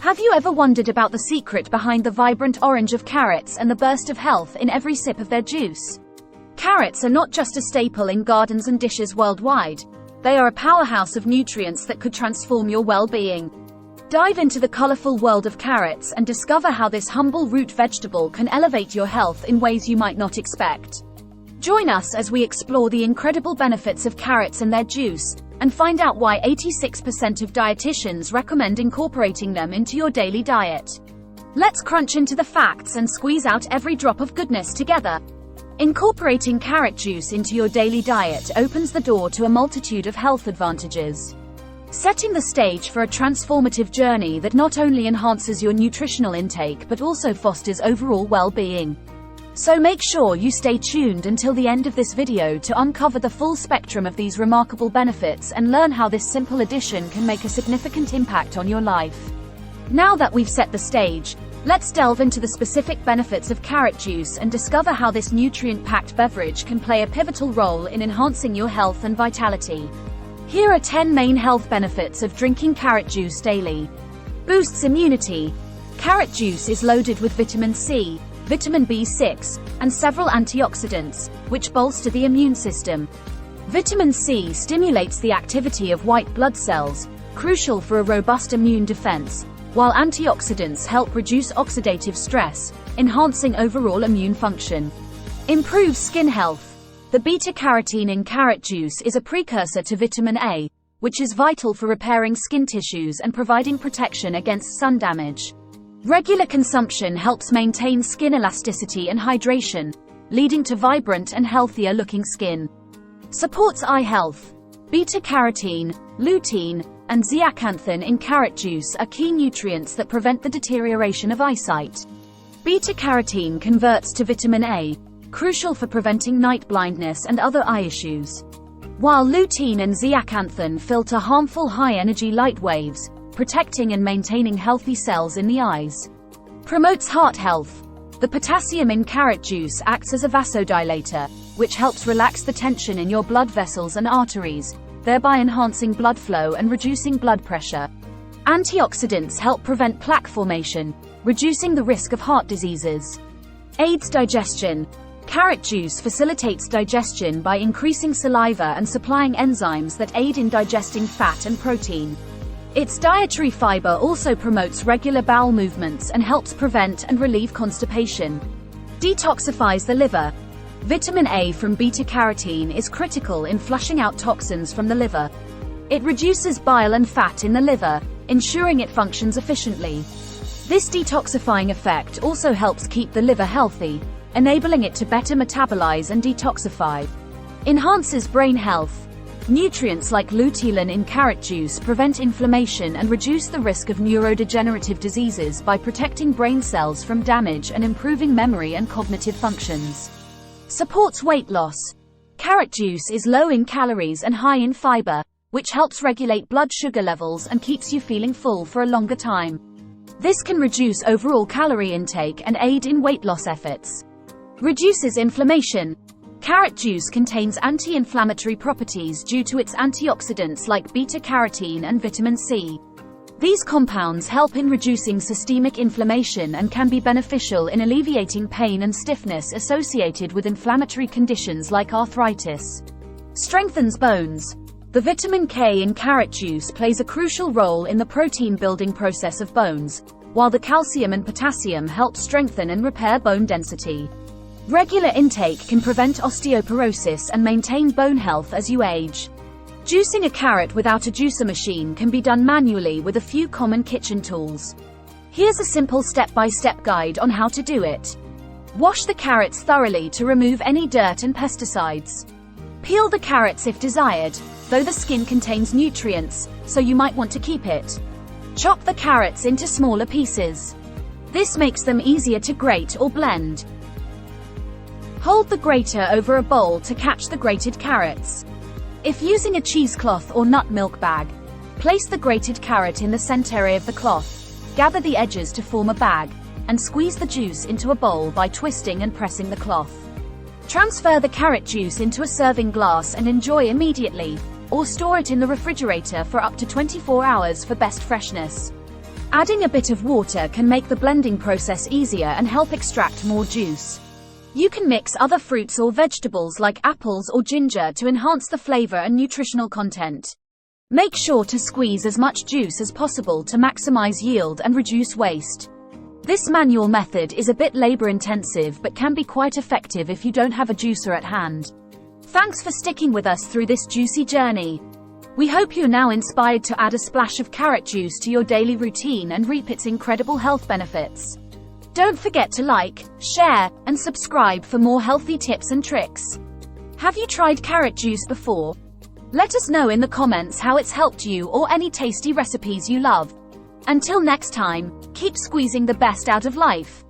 Have you ever wondered about the secret behind the vibrant orange of carrots and the burst of health in every sip of their juice? Carrots are not just a staple in gardens and dishes worldwide. They are a powerhouse of nutrients that could transform your well-being. Dive into the colorful world of carrots and discover how this humble root vegetable can elevate your health in ways you might not expect. Join us as we explore the incredible benefits of carrots and their juice, and find out why 86% of dietitians recommend incorporating them into your daily diet. Let's crunch into the facts and squeeze out every drop of goodness together. Incorporating carrot juice into your daily diet opens the door to a multitude of health advantages, setting the stage for a transformative journey that not only enhances your nutritional intake but also fosters overall well-being. So make sure you stay tuned until the end of this video to uncover the full spectrum of these remarkable benefits and learn how this simple addition can make a significant impact on your life. Now that we've set the stage, let's delve into the specific benefits of carrot juice and discover how this nutrient-packed beverage can play a pivotal role in enhancing your health and vitality. Here are 10 main health benefits of drinking carrot juice daily. Boosts immunity. Carrot juice is loaded with vitamin C, vitamin B6, and several antioxidants, which bolster the immune system. Vitamin C stimulates the activity of white blood cells, crucial for a robust immune defense, while antioxidants help reduce oxidative stress, enhancing overall immune function. Improves skin health. The beta-carotene in carrot juice is a precursor to vitamin A, which is vital for repairing skin tissues and providing protection against sun damage. Regular consumption helps maintain skin elasticity and hydration, leading to vibrant and healthier-looking skin. Supports eye health. Beta-carotene, lutein, and zeaxanthin in carrot juice are key nutrients that prevent the deterioration of eyesight. Beta-carotene converts to vitamin A, crucial for preventing night blindness and other eye issues, while lutein and zeaxanthin filter harmful high-energy light waves, protecting and maintaining healthy cells in the eyes. Promotes heart health. The potassium in carrot juice acts as a vasodilator, which helps relax the tension in your blood vessels and arteries, thereby enhancing blood flow and reducing blood pressure. Antioxidants help prevent plaque formation, reducing the risk of heart diseases. Aids digestion. Carrot juice facilitates digestion by increasing saliva and supplying enzymes that aid in digesting fat and protein. Its dietary fiber also promotes regular bowel movements and helps prevent and relieve constipation. Detoxifies the liver. Vitamin A from beta-carotene is critical in flushing out toxins from the liver. It reduces bile and fat in the liver, ensuring it functions efficiently. This detoxifying effect also helps keep the liver healthy, enabling it to better metabolize and detoxify. Enhances brain health. Nutrients like lutein in carrot juice prevent inflammation and reduce the risk of neurodegenerative diseases by protecting brain cells from damage and improving memory and cognitive functions. Supports weight loss. Carrot juice is low in calories and high in fiber, which helps regulate blood sugar levels and keeps you feeling full for a longer time. This can reduce overall calorie intake and aid in weight loss efforts. Reduces inflammation. Carrot juice contains anti-inflammatory properties due to its antioxidants like beta-carotene and vitamin C. These compounds help in reducing systemic inflammation and can be beneficial in alleviating pain and stiffness associated with inflammatory conditions like arthritis. Strengthens bones. The vitamin K in carrot juice plays a crucial role in the protein-building process of bones, while the calcium and potassium help strengthen and repair bone density. Regular intake can prevent osteoporosis and maintain bone health as you age. Juicing a carrot without a juicer machine can be done manually with a few common kitchen tools. Here's a simple step-by-step guide on how to do it. Wash the carrots thoroughly to remove any dirt and pesticides. Peel the carrots if desired, though the skin contains nutrients, so you might want to keep it. Chop the carrots into smaller pieces. This makes them easier to grate or blend. Hold the grater over a bowl to catch the grated carrots. If using a cheesecloth or nut milk bag, place the grated carrot in the center of the cloth, gather the edges to form a bag, and squeeze the juice into a bowl by twisting and pressing the cloth. Transfer the carrot juice into a serving glass and enjoy immediately, or store it in the refrigerator for up to 24 hours for best freshness. Adding a bit of water can make the blending process easier and help extract more juice. You can mix other fruits or vegetables like apples or ginger to enhance the flavor and nutritional content. Make sure to squeeze as much juice as possible to maximize yield and reduce waste. This manual method is a bit labor-intensive but can be quite effective if you don't have a juicer at hand. Thanks for sticking with us through this juicy journey. We hope you're now inspired to add a splash of carrot juice to your daily routine and reap its incredible health benefits. Don't forget to like, share, and subscribe for more healthy tips and tricks. Have you tried carrot juice before? Let us know in the comments how it's helped you or any tasty recipes you love. Until next time, keep squeezing the best out of life.